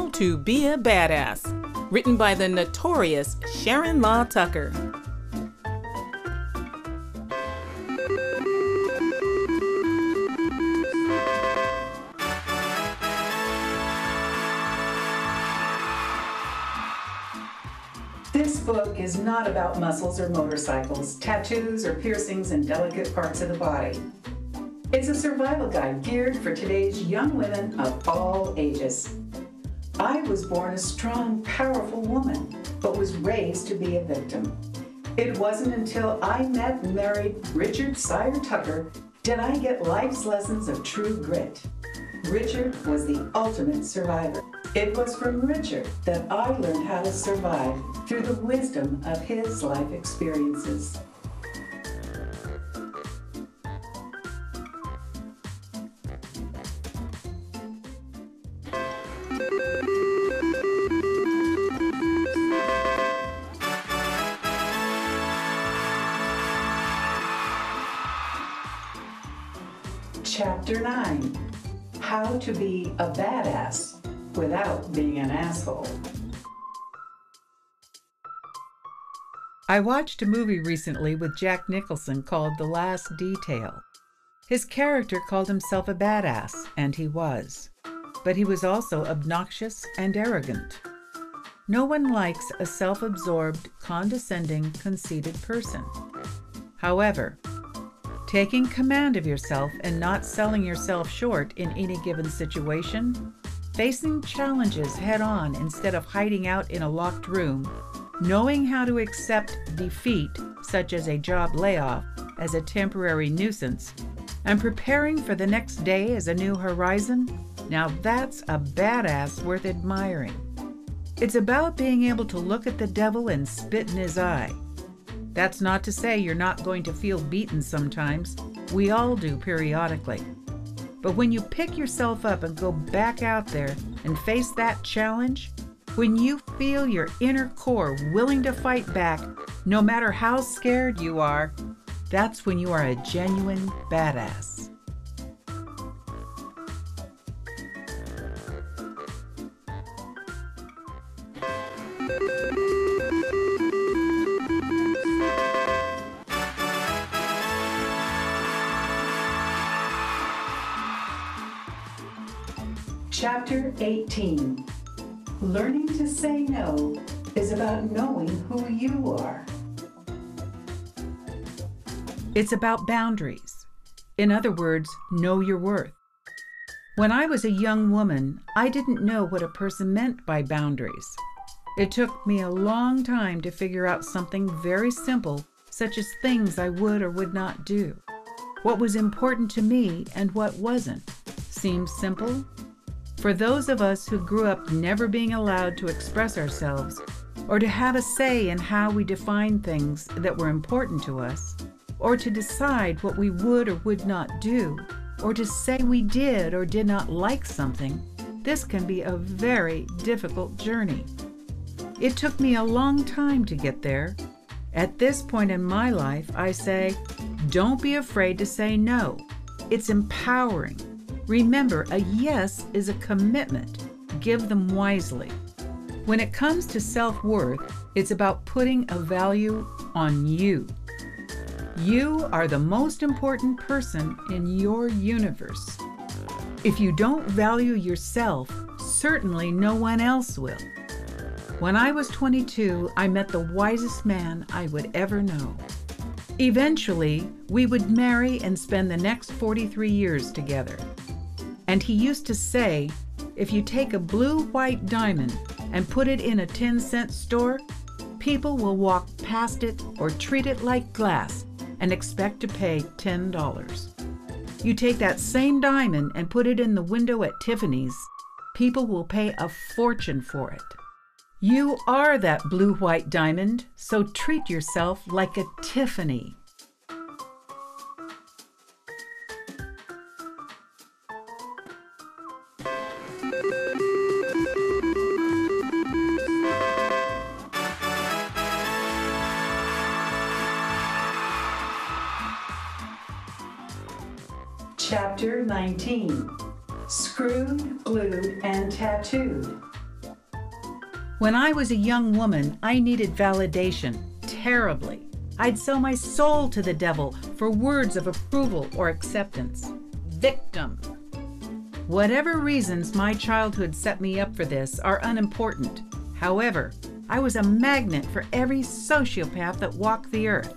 How to Be a Badass, written by the notorious Sharon Law Tucker. This book is not about muscles or motorcycles, tattoos or piercings in delicate parts of the body. It's a survival guide geared for today's young women of all ages. I was born a strong, powerful woman, but was raised to be a victim. It wasn't until I met and married Richard Sire Tucker did I get life's lessons of true grit. Richard was the ultimate survivor. It was from Richard that I learned how to survive through the wisdom of his life experiences. Chapter 9, How to Be a Badass Without Being an Asshole. I watched a movie recently with Jack Nicholson called The Last Detail. His character called himself a badass, and he was. But he was also obnoxious and arrogant. No one likes a self-absorbed, condescending, conceited person. However, taking command of yourself and not selling yourself short in any given situation, facing challenges head-on instead of hiding out in a locked room, knowing how to accept defeat, such as a job layoff, as a temporary nuisance, and preparing for the next day as a new horizon, now that's a badass worth admiring. It's about being able to look at the devil and spit in his eye. That's not to say you're not going to feel beaten sometimes. We all do periodically. But when you pick yourself up and go back out there and face that challenge, when you feel your inner core willing to fight back, no matter how scared you are, that's when you are a genuine badass. Chapter 18, Learning to Say No is about knowing who you are. It's about boundaries. In other words, know your worth. When I was a young woman, I didn't know what a person meant by boundaries. It took me a long time to figure out something very simple, such as things I would or would not do. What was important to me and what wasn't. Seems simple? For those of us who grew up never being allowed to express ourselves or to have a say in how we define things that were important to us, or to decide what we would or would not do, or to say we did or did not like something, this can be a very difficult journey. It took me a long time to get there. At this point in my life, I say, don't be afraid to say no. It's empowering. Remember, a yes is a commitment. Give them wisely. When it comes to self-worth, it's about putting a value on you. You are the most important person in your universe. If you don't value yourself, certainly no one else will. When I was 22, I met the wisest man I would ever know. Eventually, we would marry and spend the next 43 years together. And he used to say, if you take a blue-white diamond and put it in a 10-cent store, people will walk past it or treat it like glass and expect to pay $10. You take that same diamond and put it in the window at Tiffany's, people will pay a fortune for it. You are that blue-white diamond, so treat yourself like a Tiffany. Chapter 19, Screwed, Glued, and Tattooed. When I was a young woman, I needed validation terribly. I'd sell my soul to the devil for words of approval or acceptance. Victim. Whatever reasons my childhood set me up for this are unimportant. However, I was a magnet for every sociopath that walked the earth.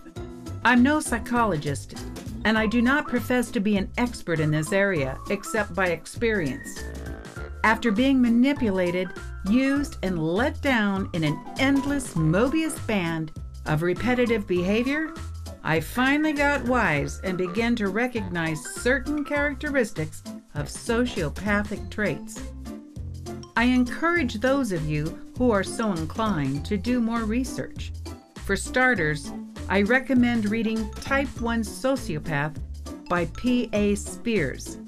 I'm no psychologist, and I do not profess to be an expert in this area except by experience. After being manipulated, used, and let down in an endless Mobius band of repetitive behavior, I finally got wise and began to recognize certain characteristics of sociopathic traits. I encourage those of you who are so inclined to do more research. For starters, I recommend reading Type 1 Sociopath by P.A. Spears.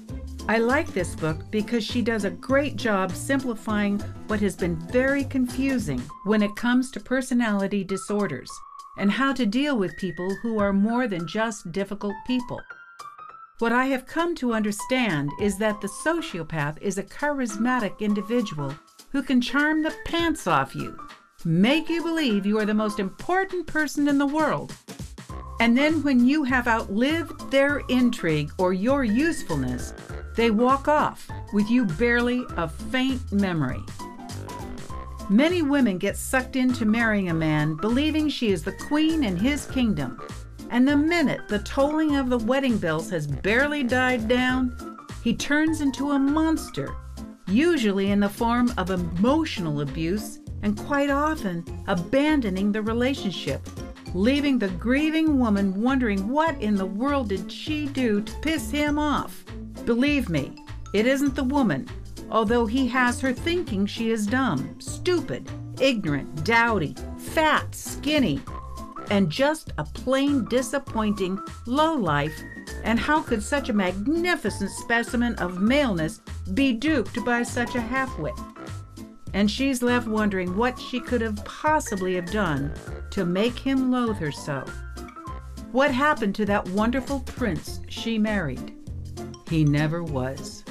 I like this book because she does a great job simplifying what has been very confusing when it comes to personality disorders and how to deal with people who are more than just difficult people. What I have come to understand is that the sociopath is a charismatic individual who can charm the pants off you, make you believe you are the most important person in the world, and then when you have outlived their intrigue or your usefulness, they walk off with you barely a faint memory. Many women get sucked into marrying a man believing she is the queen in his kingdom, and the minute the tolling of the wedding bells has barely died down, he turns into a monster, usually in the form of emotional abuse and quite often abandoning the relationship, leaving the grieving woman wondering what in the world did she do to piss him off. Believe me, it isn't the woman, although he has her thinking she is dumb, stupid, ignorant, dowdy, fat, skinny, and just a plain disappointing lowlife. And how could such a magnificent specimen of maleness be duped by such a halfwit? And she's left wondering what she could have possibly have done to make him loathe her so. What happened to that wonderful prince she married? He never was.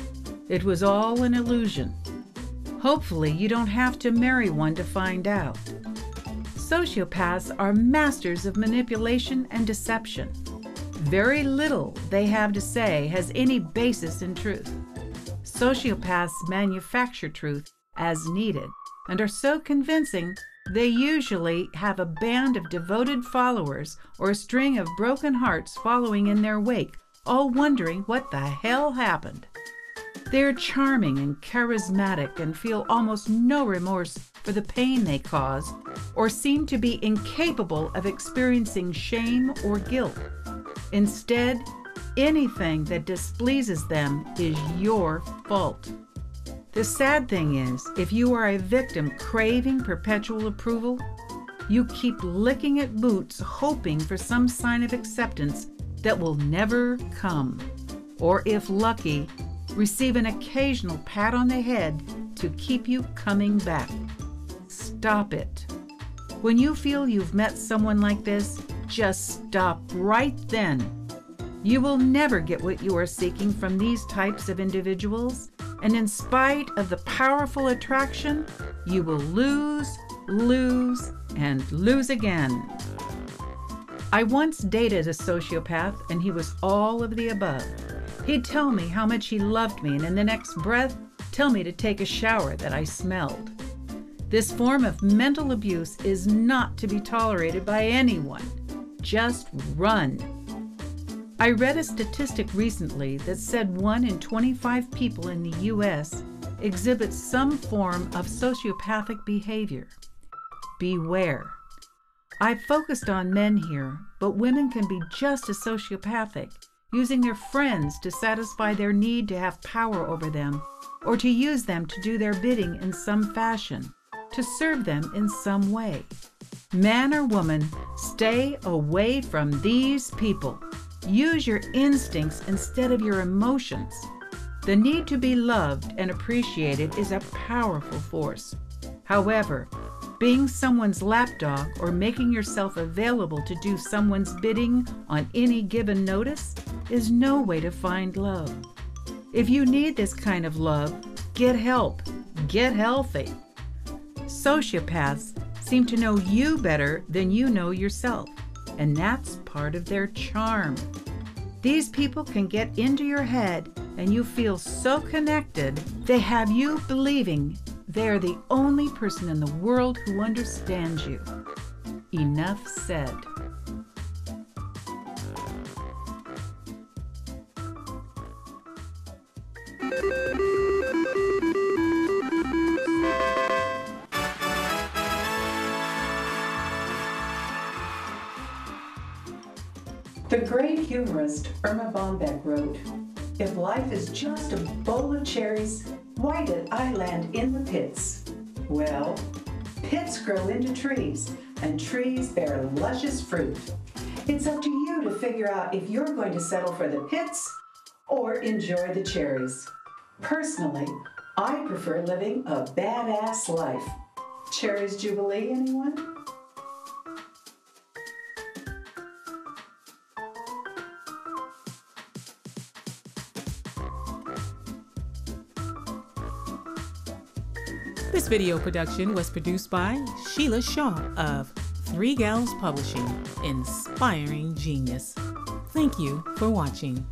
It was all an illusion. Hopefully you don't have to marry one to find out. Sociopaths are masters of manipulation and deception. Very little they have to say has any basis in truth. Sociopaths manufacture truth as needed and are so convincing they usually have a band of devoted followers or a string of broken hearts following in their wake, all wondering what the hell happened. They're charming and charismatic and feel almost no remorse for the pain they cause, or seem to be incapable of experiencing shame or guilt. Instead, anything that displeases them is your fault. The sad thing is, if you are a victim craving perpetual approval, you keep licking at boots hoping for some sign of acceptance that will never come, or if lucky, receive an occasional pat on the head to keep you coming back. Stop it. When you feel you've met someone like this, just stop right then. You will never get what you are seeking from these types of individuals, and in spite of the powerful attraction, you will lose, and lose again. I once dated a sociopath, and he was all of the above. He'd tell me how much he loved me, and in the next breath, tell me to take a shower that I smelled. This form of mental abuse is not to be tolerated by anyone. Just run. I read a statistic recently that said 1 in 25 people in the U.S. exhibits some form of sociopathic behavior. Beware. I've focused on men here, but women can be just as sociopathic, using their friends to satisfy their need to have power over them, or to use them to do their bidding in some fashion, to serve them in some way. Man or woman, stay away from these people. Use your instincts instead of your emotions. The need to be loved and appreciated is a powerful force. However, being someone's lapdog or making yourself available to do someone's bidding on any given notice is no way to find love. If you need this kind of love, get help. Get healthy. Sociopaths seem to know you better than you know yourself, and that's part of their charm. These people can get into your head and you feel so connected, they have you believing they're the only person in the world who understands you. Enough said. The great humorist Irma Bombeck wrote, "If life is just a bowl of cherries, why did I land in the pits? Well, pits grow into trees, and trees bear luscious fruit. It's up to you to figure out if you're going to settle for the pits or enjoy the cherries. Personally, I prefer living a badass life." Cherries Jubilee, anyone? This video production was produced by Sheila Shaw of Three Gals Publishing, Inspiring Genius. Thank you for watching.